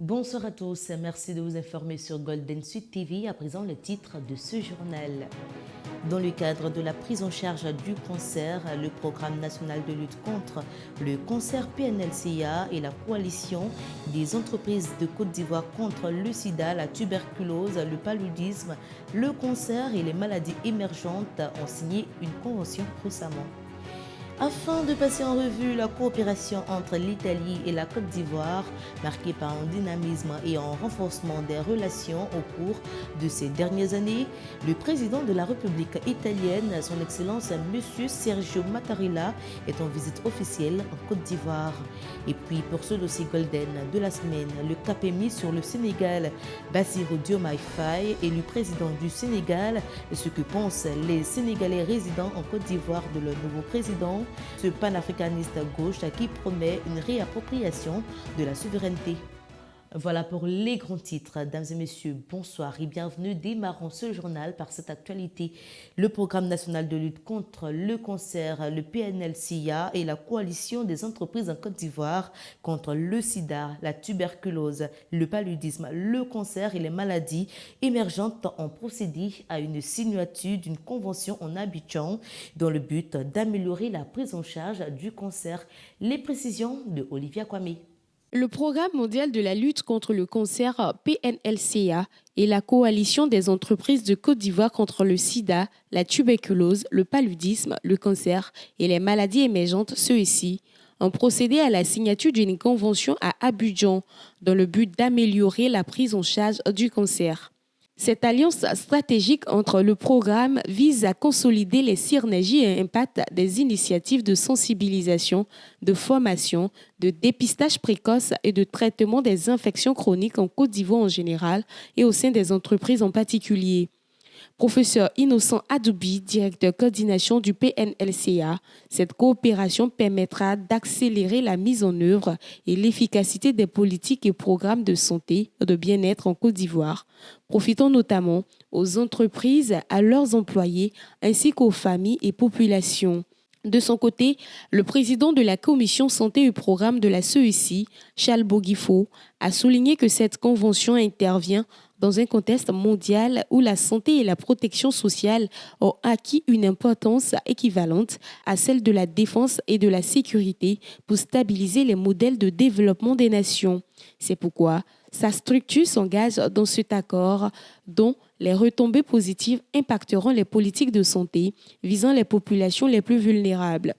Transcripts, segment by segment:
Bonsoir à tous, merci de vous informer sur Golden Sud TV. À présent, le titre de ce journal. Dans le cadre de la prise en charge du cancer, le Programme national de lutte contre le cancer PNLCA et la coalition des entreprises de Côte d'Ivoire contre le sida, la tuberculose, le paludisme, le cancer et les maladies émergentes ont signé une convention récemment. Afin de passer en revue la coopération entre l'Italie et la Côte d'Ivoire, marquée par un dynamisme et un renforcement des relations au cours de ces dernières années, le président de la République italienne, son Excellence M. Sergio Mattarella, est en visite officielle en Côte d'Ivoire. Et puis pour ce dossier golden de la semaine, le cap est mis sur le Sénégal. Bassirou Diomaye Faye, élu président du Sénégal, et ce que pensent les Sénégalais résidant en Côte d'Ivoire de leur nouveau président, ce panafricaniste gauche qui promet une réappropriation de la souveraineté. Voilà pour les grands titres. Dames et messieurs, bonsoir et bienvenue. Démarrons ce journal par cette actualité. Le Programme national de lutte contre le cancer, le PNLCA et la coalition des entreprises en Côte d'Ivoire contre le sida, la tuberculose, le paludisme, le cancer et les maladies émergentes ont procédé à une signature d'une convention en Abidjan dans le but d'améliorer la prise en charge du cancer. Les précisions de Olivia Kwame. Le Programme mondial de la lutte contre le cancer PNLCA et la coalition des entreprises de Côte d'Ivoire contre le sida, la tuberculose, le paludisme, le cancer et les maladies émergentes, ceux-ci, ont procédé à la signature d'une convention à Abidjan dans le but d'améliorer la prise en charge du cancer. Cette alliance stratégique entre le programme vise à consolider les synergies et impacts des initiatives de sensibilisation, de formation, de dépistage précoce et de traitement des infections chroniques en Côte d'Ivoire en général et au sein des entreprises en particulier. Professeur Innocent Adoubi, directeur coordination du PNLCA, cette coopération permettra d'accélérer la mise en œuvre et l'efficacité des politiques et programmes de santé et de bien-être en Côte d'Ivoire, profitant notamment aux entreprises, à leurs employés ainsi qu'aux familles et populations. De son côté, le président de la commission santé et programme de la CECI, Charles Boguifo, a souligné que cette convention intervient dans un contexte mondial où la santé et la protection sociale ont acquis une importance équivalente à celle de la défense et de la sécurité pour stabiliser les modèles de développement des nations. C'est pourquoi sa structure s'engage dans cet accord dont les retombées positives impacteront les politiques de santé visant les populations les plus vulnérables.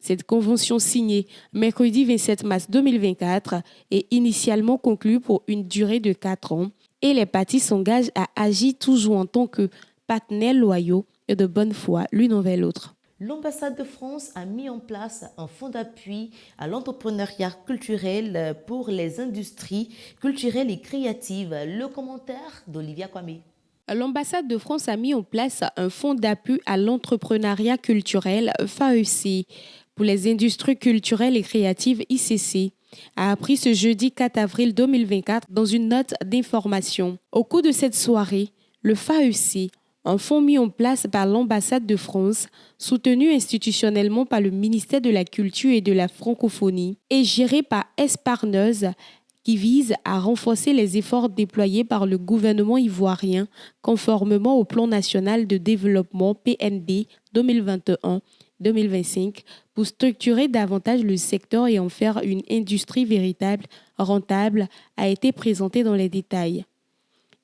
Cette convention signée mercredi 27 mars 2024 est initialement conclue pour une durée de 4 ans et les parties s'engagent à agir toujours en tant que partenaires loyaux et de bonne foi l'une envers l'autre. L'ambassade de France a mis en place un fonds d'appui à l'entrepreneuriat culturel pour les industries culturelles et créatives. Le commentaire d'Olivia Kwame. L'ambassade de France a mis en place un fonds d'appui à l'entrepreneuriat culturel FAEC pour les industries culturelles et créatives ICC, a appris ce jeudi 4 avril 2024 dans une note d'information. Au cours de cette soirée, le FAEC, un fonds mis en place par l'ambassade de France, soutenu institutionnellement par le ministère de la Culture et de la Francophonie, et géré par Esparneuse, qui vise à renforcer les efforts déployés par le gouvernement ivoirien conformément au plan national de développement PND 2021-2025 pour structurer davantage le secteur et en faire une industrie véritable, rentable, a été présenté dans les détails.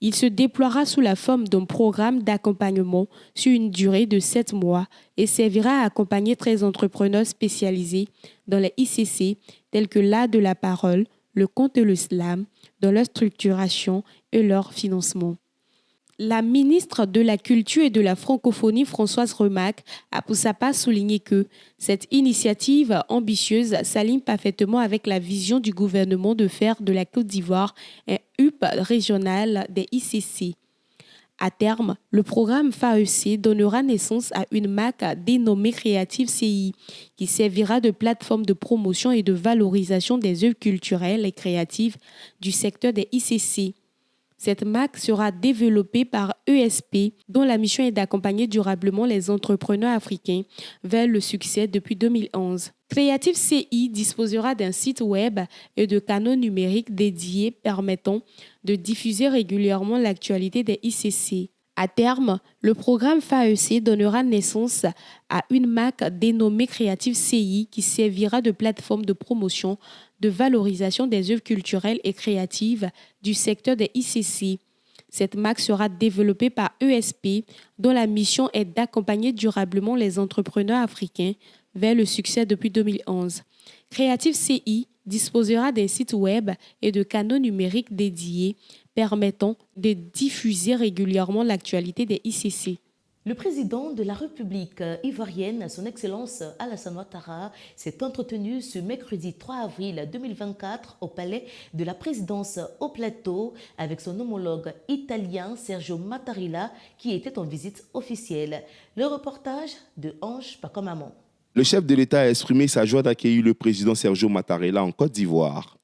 Il se déploiera sous la forme d'un programme d'accompagnement sur une durée de 7 mois et servira à accompagner 13 entrepreneurs spécialisés dans les ICC tels que l'art de la parole, le conte et le slam, dans leur structuration et leur financement. La ministre de la Culture et de la Francophonie, Françoise Remac, a pour sa part souligné que cette initiative ambitieuse s'aligne parfaitement avec la vision du gouvernement de faire de la Côte d'Ivoire un hub régional des ICC. À terme, le programme FAEC donnera naissance à une marque dénommée Creative CI, qui servira de plateforme de promotion et de valorisation des œuvres culturelles et créatives du secteur des ICC. Cette marque sera développée par ESP, dont la mission est d'accompagner durablement les entrepreneurs africains vers le succès depuis 2011. Creative CI disposera d'un site web et de canaux numériques dédiés permettant de diffuser régulièrement l'actualité des ICC. À terme, le programme FAEC donnera naissance à une marque dénommée Creative CI qui servira de plateforme de promotion, de valorisation des œuvres culturelles et créatives du secteur des ICC. Cette marque sera développée par ESP, dont la mission est d'accompagner durablement les entrepreneurs africains vers le succès depuis 2011. Creative CI disposera d'un site web et de canaux numériques dédiés permettant de diffuser régulièrement l'actualité des ICC. Le président de la République ivoirienne, son Excellence Alassane Ouattara, s'est entretenu ce mercredi 3 avril 2024 au palais de la présidence au Plateau avec son homologue italien Sergio Mattarella qui était en visite officielle. Le reportage de Ange Pacomamon. Le chef de l'État a exprimé sa joie d'accueillir le président Sergio Mattarella en Côte d'Ivoire.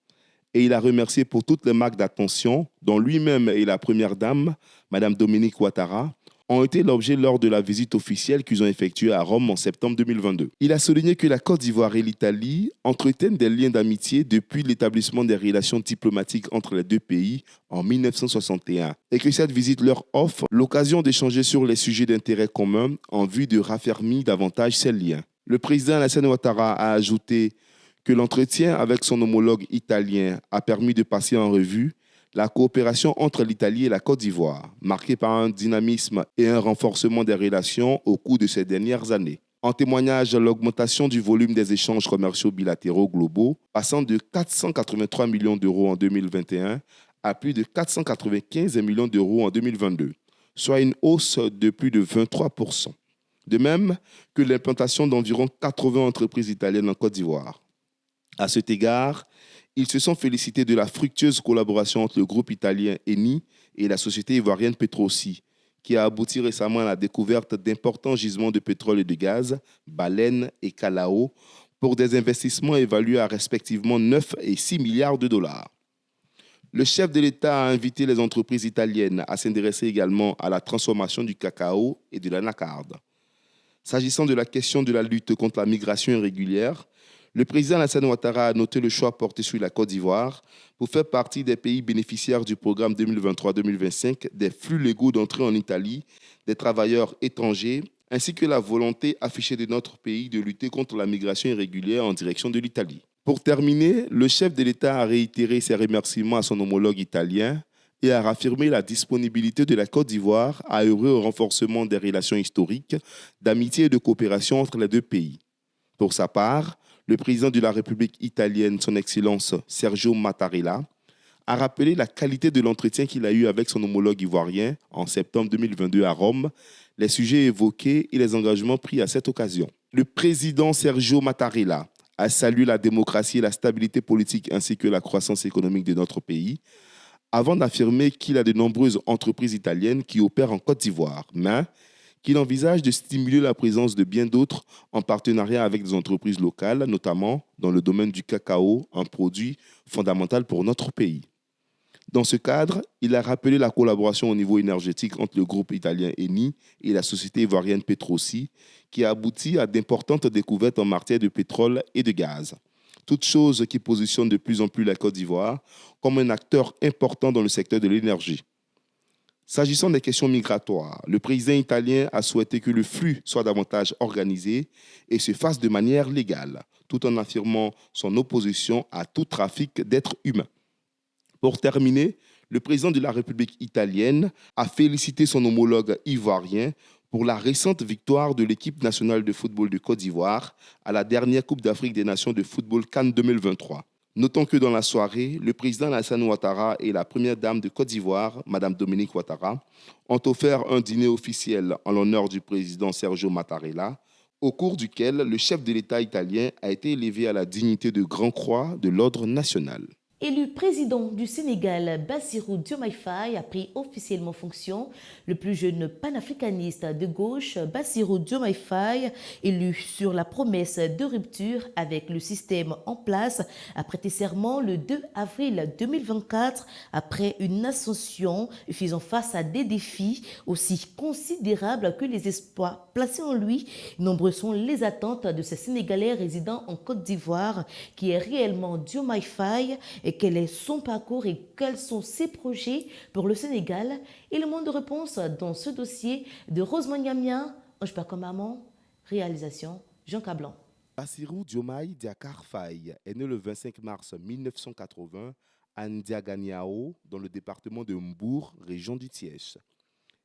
Et il a remercié pour toutes les marques d'attention dont lui-même et la première dame, Mme Dominique Ouattara, ont été l'objet lors de la visite officielle qu'ils ont effectuée à Rome en septembre 2022. Il a souligné que la Côte d'Ivoire et l'Italie entretiennent des liens d'amitié depuis l'établissement des relations diplomatiques entre les deux pays en 1961 et que cette visite leur offre l'occasion d'échanger sur les sujets d'intérêt commun en vue de raffermir davantage ces liens. Le président Alassane Ouattara a ajouté que l'entretien avec son homologue italien a permis de passer en revue la coopération entre l'Italie et la Côte d'Ivoire, marquée par un dynamisme et un renforcement des relations au cours de ces dernières années. En témoignage l'augmentation du volume des échanges commerciaux bilatéraux globaux, passant de 483 millions d'euros en 2021 à plus de 495 millions d'euros en 2022, soit une hausse de plus de 23%. De même que l'implantation d'environ 80 entreprises italiennes en Côte d'Ivoire. À cet égard, ils se sont félicités de la fructueuse collaboration entre le groupe italien Eni et la société ivoirienne Petroci, qui a abouti récemment à la découverte d'importants gisements de pétrole et de gaz, baleines et calao, pour des investissements évalués à respectivement 9 et 6 milliards de dollars. Le chef de l'État a invité les entreprises italiennes à s'intéresser également à la transformation du cacao et de l'anacarde. S'agissant de la question de la lutte contre la migration irrégulière, le président Alassane Ouattara a noté le choix porté sur la Côte d'Ivoire pour faire partie des pays bénéficiaires du programme 2023-2025 des flux légaux d'entrée en Italie des travailleurs étrangers, ainsi que la volonté affichée de notre pays de lutter contre la migration irrégulière en direction de l'Italie. Pour terminer, le chef de l'État a réitéré ses remerciements à son homologue italien et a raffirmé la disponibilité de la Côte d'Ivoire à œuvrer au renforcement des relations historiques, d'amitié et de coopération entre les deux pays. Pour sa part, le président de la République italienne, son Excellence Sergio Mattarella, a rappelé la qualité de l'entretien qu'il a eu avec son homologue ivoirien en septembre 2022 à Rome, les sujets évoqués et les engagements pris à cette occasion. Le président Sergio Mattarella a salué la démocratie et la stabilité politique ainsi que la croissance économique de notre pays, avant d'affirmer qu'il a de nombreuses entreprises italiennes qui opèrent en Côte d'Ivoire, mais qu'il envisage de stimuler la présence de bien d'autres en partenariat avec des entreprises locales, notamment dans le domaine du cacao, un produit fondamental pour notre pays. Dans ce cadre, il a rappelé la collaboration au niveau énergétique entre le groupe italien Eni et la société ivoirienne Petroci, qui a abouti à d'importantes découvertes en matière de pétrole et de gaz. Toutes choses qui positionnent de plus en plus la Côte d'Ivoire comme un acteur important dans le secteur de l'énergie. S'agissant des questions migratoires, le président italien a souhaité que le flux soit davantage organisé et se fasse de manière légale, tout en affirmant son opposition à tout trafic d'êtres humains. Pour terminer, le président de la République italienne a félicité son homologue ivoirien pour la récente victoire de l'équipe nationale de football de Côte d'Ivoire à la dernière Coupe d'Afrique des Nations de football CAN 2023. Notons que dans la soirée, le président Alassane Ouattara et la première dame de Côte d'Ivoire, Mme Dominique Ouattara, ont offert un dîner officiel en l'honneur du président Sergio Mattarella, au cours duquel le chef de l'État italien a été élevé à la dignité de Grand Croix de l'Ordre national. Élu président du Sénégal, Bassirou Diomaye Faye a pris officiellement fonction. Le plus jeune panafricaniste de gauche, Bassirou Diomaye Faye, élu sur la promesse de rupture avec le système en place, a prêté serment le 2 avril 2024 après une ascension faisant face à des défis aussi considérables que les espoirs placés en lui. Nombreux sont les attentes de ces Sénégalais résidant en Côte d'Ivoire, qui est réellement Diomaye Faye, et quel est son parcours et quels sont ses projets pour le Sénégal. Élément de réponse dans ce dossier de Rosemont Niamia, Ange comme maman, réalisation Jean Cablan. Bassirou Diomaye Diakhar Faye est né le 25 mars 1980 à Ndiaganiao, dans le département de Mbour, région du Thiès.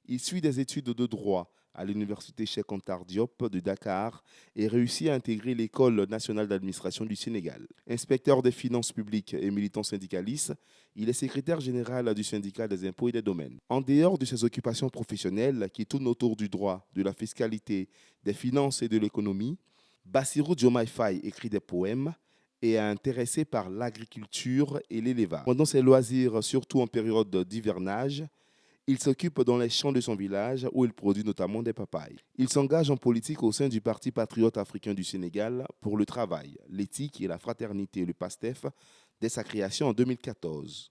Il suit des études de droit à l'université Cheikh Anta Diop de Dakar et réussit à intégrer l'École nationale d'administration du Sénégal. Inspecteur des finances publiques et militant syndicaliste, il est secrétaire général du syndicat des impôts et des domaines. En dehors de ses occupations professionnelles qui tournent autour du droit, de la fiscalité, des finances et de l'économie, Bassirou Diomaye Faye écrit des poèmes et est intéressé par l'agriculture et l'élevage. Pendant ses loisirs, surtout en période d'hivernage, il s'occupe dans les champs de son village où il produit notamment des papayes. Il s'engage en politique au sein du Parti patriote africain du Sénégal pour le travail, l'éthique et la fraternité, le PASTEF, dès sa création en 2014.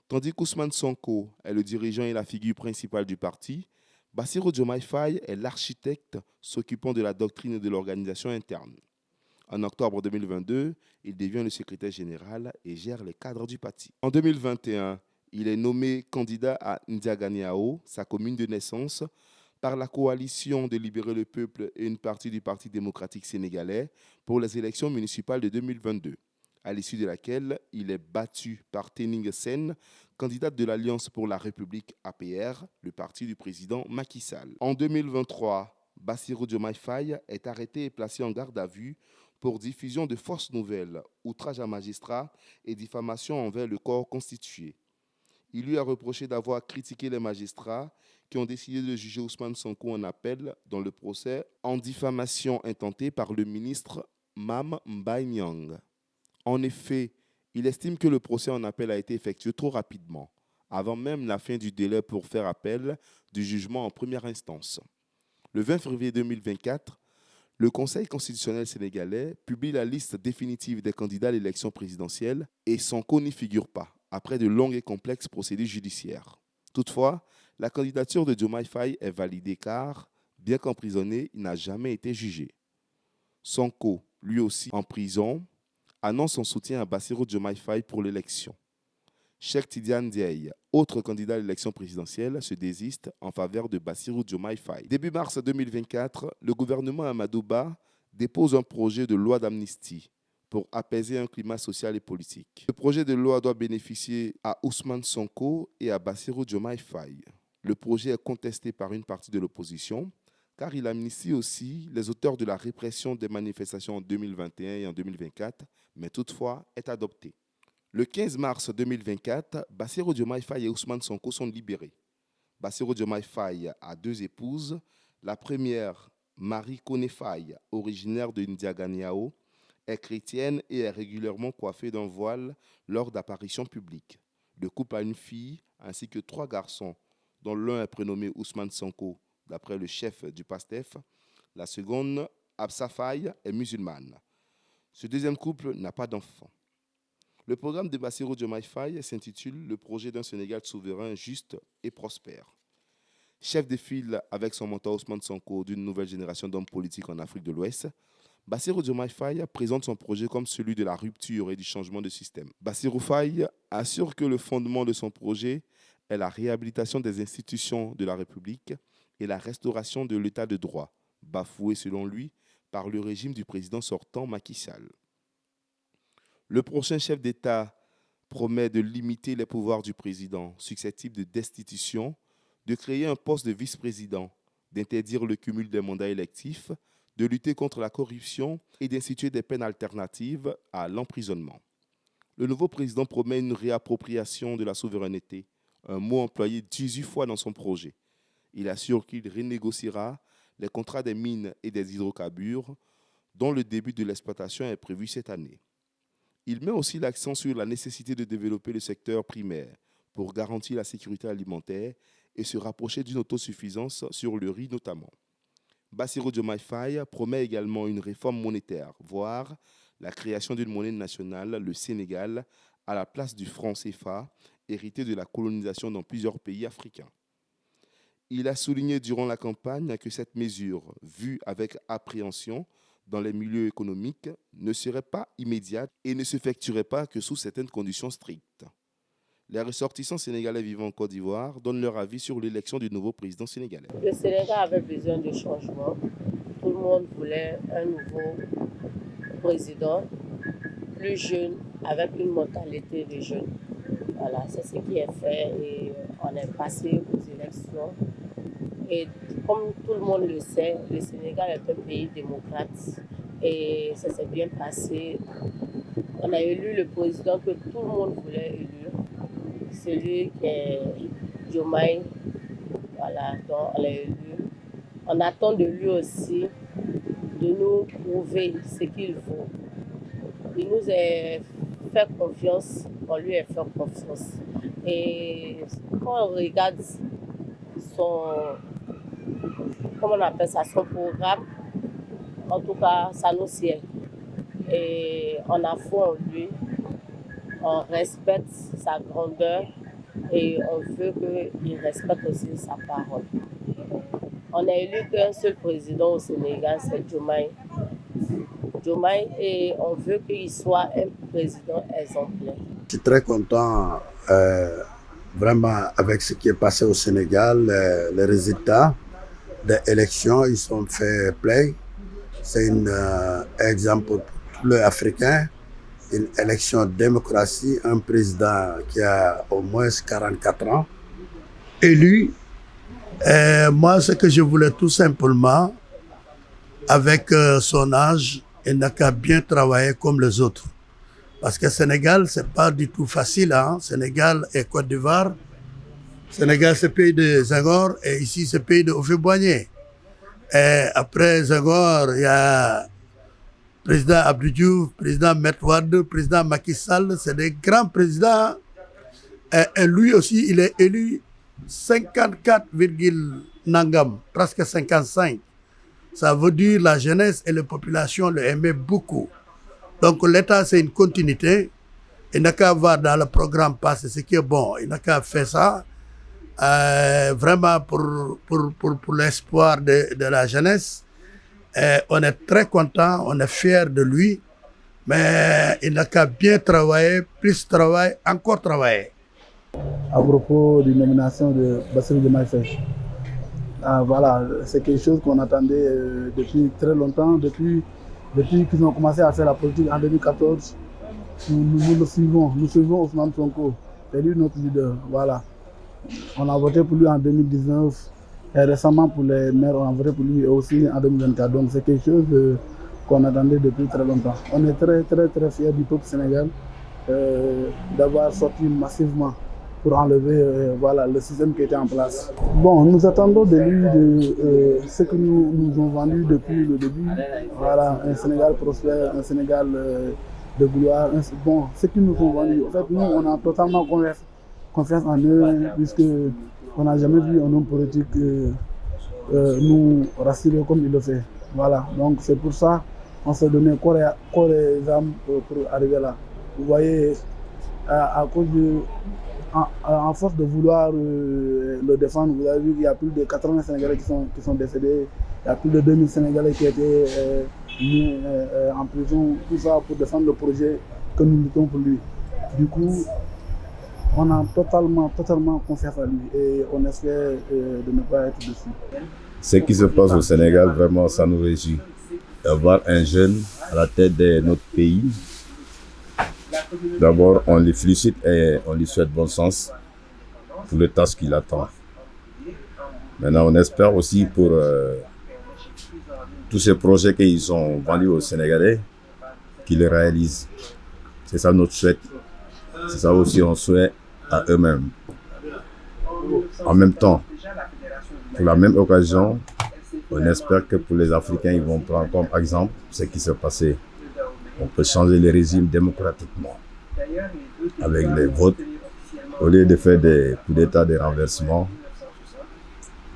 Tandis qu'Ousmane Sonko est le dirigeant et la figure principale du parti, Bassirou Diomaye Faye est l'architecte s'occupant de la doctrine et de l'organisation interne. En octobre 2022, il devient le secrétaire général et gère les cadres du parti. En 2021, il est nommé candidat à Ndiaganiao, sa commune de naissance, par la coalition de Libérer le Peuple et une partie du Parti démocratique sénégalais pour les élections municipales de 2022, à l'issue de laquelle il est battu par Tening Sen, candidate de l'Alliance pour la République APR, le parti du président Macky Sall. En 2023, Bassirou Diomaye Faye est arrêté et placé en garde à vue pour diffusion de fausses nouvelles, outrage à magistrat et diffamation envers le corps constitué. Il lui a reproché d'avoir critiqué les magistrats qui ont décidé de juger Ousmane Sonko en appel dans le procès en diffamation intentée par le ministre Mam Mbaye Niang. En effet, il estime que le procès en appel a été effectué trop rapidement, avant même la fin du délai pour faire appel du jugement en première instance. Le 20 février 2024, le Conseil constitutionnel sénégalais publie la liste définitive des candidats à l'élection présidentielle et Sonko n'y figure pas, après de longues et complexes procédures judiciaires. Toutefois, la candidature de Diomaye Faye est validée car, bien qu'emprisonné, il n'a jamais été jugé. Sonko, lui aussi en prison, annonce son soutien à Bassirou Diomaye Faye pour l'élection. Cheikh Tidiane Diaye, autre candidat à l'élection présidentielle, se désiste en faveur de Bassirou Diomaye Faye. Début mars 2024, le gouvernement Amadou Ba dépose un projet de loi d'amnistie pour apaiser un climat social et politique. Le projet de loi doit bénéficier à Ousmane Sonko et à Bassirou Diomaye Faye. Le projet est contesté par une partie de l'opposition, car il amnistie aussi les auteurs de la répression des manifestations en 2021 et en 2024, mais toutefois est adopté. Le 15 mars 2024, Bassirou Diomaye Faye et Ousmane Sonko sont libérés. Bassirou Diomaye Faye a deux épouses. La première, Marie Koné Faye, originaire de Ndiaganiao, est chrétienne et est régulièrement coiffée d'un voile lors d'apparitions publiques. Le couple a une fille ainsi que 3 garçons, dont l'un est prénommé Ousmane Sonko, d'après le chef du PASTEF. La seconde, Absa Faye, est musulmane. Ce deuxième couple n'a pas d'enfant. Le programme de Bassirou Diomaye Faye s'intitule « Le projet d'un Sénégal souverain, juste et prospère ». Chef de file avec son mentor Ousmane Sonko d'une nouvelle génération d'hommes politiques en Afrique de l'Ouest, Bassirou Diomaye Faye présente son projet comme celui de la rupture et du changement de système. Bassirou Faye assure que le fondement de son projet est la réhabilitation des institutions de la République et la restauration de l'état de droit, bafoué selon lui par le régime du président sortant Macky Sall. Le prochain chef d'État promet de limiter les pouvoirs du président, susceptibles de destitution, de créer un poste de vice-président, d'interdire le cumul des mandats électifs, de lutter contre la corruption et d'instituer des peines alternatives à l'emprisonnement. Le nouveau président promet une réappropriation de la souveraineté, un mot employé 18 fois dans son projet. Il assure qu'il renégociera les contrats des mines et des hydrocarbures, dont le début de l'exploitation est prévu cette année. Il met aussi l'accent sur la nécessité de développer le secteur primaire pour garantir la sécurité alimentaire et se rapprocher d'une autosuffisance sur le riz notamment. Bassirou Diomaye Faye promet également une réforme monétaire, voire la création d'une monnaie nationale, le Sénégal, à la place du franc CFA, hérité de la colonisation dans plusieurs pays africains. Il a souligné durant la campagne que cette mesure, vue avec appréhension dans les milieux économiques, ne serait pas immédiate et ne s'effectuerait pas que sous certaines conditions strictes. Les ressortissants sénégalais vivant en Côte d'Ivoire donnent leur avis sur l'élection du nouveau président sénégalais. Le Sénégal avait besoin de changement. Tout le monde voulait un nouveau président, plus jeune, avec une mentalité de jeune. Voilà, c'est ce qui est fait et on est passé aux élections. Et comme tout le monde le sait, le Sénégal est un pays démocrate et ça s'est bien passé. On a élu le président que tout le monde voulait élire. Celui qui est Diomaye, voilà, donc on l'a élu. On attend de lui aussi de nous prouver ce qu'il vaut. Il nous a fait confiance, on lui a fait confiance. Et quand on regarde son, comment on appelle ça, son programme, en tout cas, ça nous sied. Et on a foi en lui, on respecte sa grandeur et on veut qu'il respecte aussi sa parole. On a élu qu'un seul président au Sénégal, c'est Diomaye. Et on veut qu'il soit un président exemplaire. Je suis très content vraiment avec ce qui est passé au Sénégal, les résultats des élections, ils sont fair play. C'est un exemple pour tous les Africains, une élection de démocratie, un président qui a au moins 44 ans, élu. Moi, ce que je voulais tout simplement, avec son âge, il n'a qu'à bien travailler comme les autres. Parce que Sénégal, c'est pas du tout facile. Hein? Sénégal et Côte d'Ivoire. Sénégal, c'est le pays de Senghor et ici, c'est le pays de Houphouët-Boigny. Et après Senghor, il y a le président Abdou Diouf, le président Maître Wade, le président Macky Sall. C'est des grands présidents. Et lui aussi, il est élu 54, nangam, presque 55. Ça veut dire la jeunesse et la population le aimaient beaucoup. Donc l'État, c'est une continuité. Il n'a qu'à avoir dans le programme passé ce qui est bon. Il n'a qu'à faire ça vraiment pour l'espoir de la jeunesse. On est très content, on est fiers de lui. Mais il n'a qu'à bien travailler, plus travailler, encore travailler. À propos de la nomination de Bassirou Diomaye Faye. Voilà, c'est quelque chose qu'on attendait depuis très longtemps, depuis qu'ils ont commencé à faire la politique en 2014. Nous le suivons, nous suivons Ousmane Sonko, c'est lui notre leader. Voilà. On a voté pour lui en 2019 et récemment pour les maires, on a voté pour lui aussi en 2024. Donc c'est quelque chose qu'on attendait depuis très longtemps. On est très très très fiers du peuple sénégal d'avoir sorti massivement pour enlever voilà, le système qui était en place. Bon, nous attendons de lui ce que nous ont vendu depuis le début. Voilà, un Sénégal prospère, un Sénégal de gloire. Bon, ce qu'ils nous ont vendu, en fait, nous, on a totalement confiance en eux, puisqu'on n'a jamais vu un homme politique nous rassurer comme il le fait. Voilà, donc c'est pour ça qu'on s'est donné corps et âme pour arriver là. Vous voyez, à cause de... En force de vouloir le défendre, vous avez vu qu'il y a plus de 80 Sénégalais qui sont décédés, il y a plus de 2000 Sénégalais qui étaient mis en prison, tout ça pour défendre le projet que nous luttons pour lui. Du coup, on a totalement confiance en lui et on espère de ne pas être dessus. Ce qui se passe au Sénégal, vraiment, ça nous réjouit. D'avoir un jeune à la tête de notre pays. D'abord, on les félicite et on lui souhaite bon sens pour le tâche qu'il attend. Maintenant, on espère aussi pour tous ces projets qu'ils ont vendus aux Sénégalais, qu'ils les réalisent. C'est ça notre souhait. C'est ça aussi on souhaite à eux-mêmes. En même temps, pour la même occasion, on espère que pour les Africains, ils vont prendre comme exemple ce qui s'est passé on peut changer le régime démocratiquement avec les votes, au lieu de faire des coups d'État, des renversements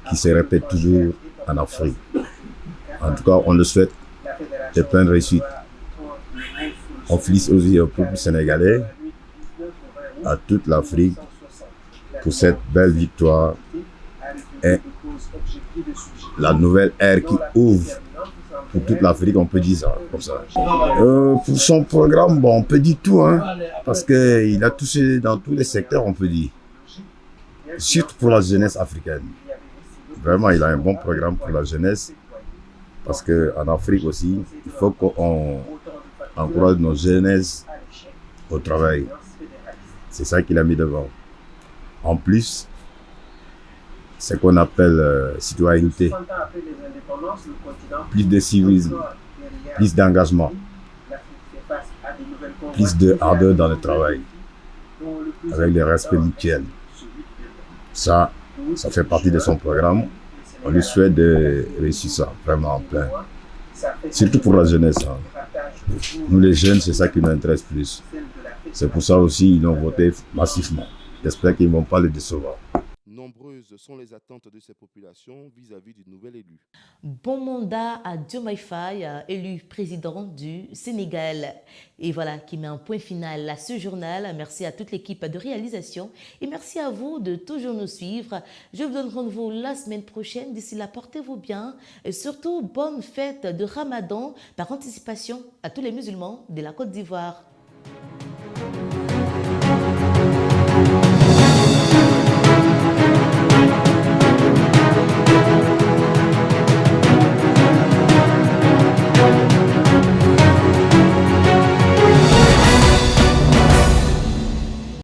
qui se répètent toujours en Afrique. En tout cas, on le souhaite de plein de réussite. On félicite aussi au peuple sénégalais, à toute l'Afrique, pour cette belle victoire et la nouvelle ère qui ouvre pour toute l'Afrique, on peut dire ça comme ça. Pour son programme, bon, on peut dire tout, hein, parce qu'il a touché dans tous les secteurs, on peut dire. Surtout pour la jeunesse africaine. Vraiment, il a un bon programme pour la jeunesse, parce qu'en Afrique aussi, il faut qu'on encourage nos jeunesses au travail. C'est ça qu'il a mis devant. En plus, c'est ce qu'on appelle citoyenneté, plus de civisme, plus d'engagement, plus de ardeur dans le travail, avec le respect mutuel. Ça fait partie de son programme. On lui souhaite de réussir ça, vraiment en plein. Surtout pour la jeunesse. Hein. Nous les jeunes, c'est ça qui nous intéresse plus. C'est pour ça aussi qu'ils ont voté massivement. J'espère qu'ils ne vont pas le décevoir. Nombreuses sont les attentes de ces populations vis-à-vis du nouvel élu. Bon mandat à Diomaye Faye, élu président du Sénégal. Et voilà qui met un point final à ce journal. Merci à toute l'équipe de réalisation et merci à vous de toujours nous suivre. Je vous donne rendez-vous la semaine prochaine. D'ici là, portez-vous bien et surtout bonne fête de Ramadan par anticipation à tous les musulmans de la Côte d'Ivoire.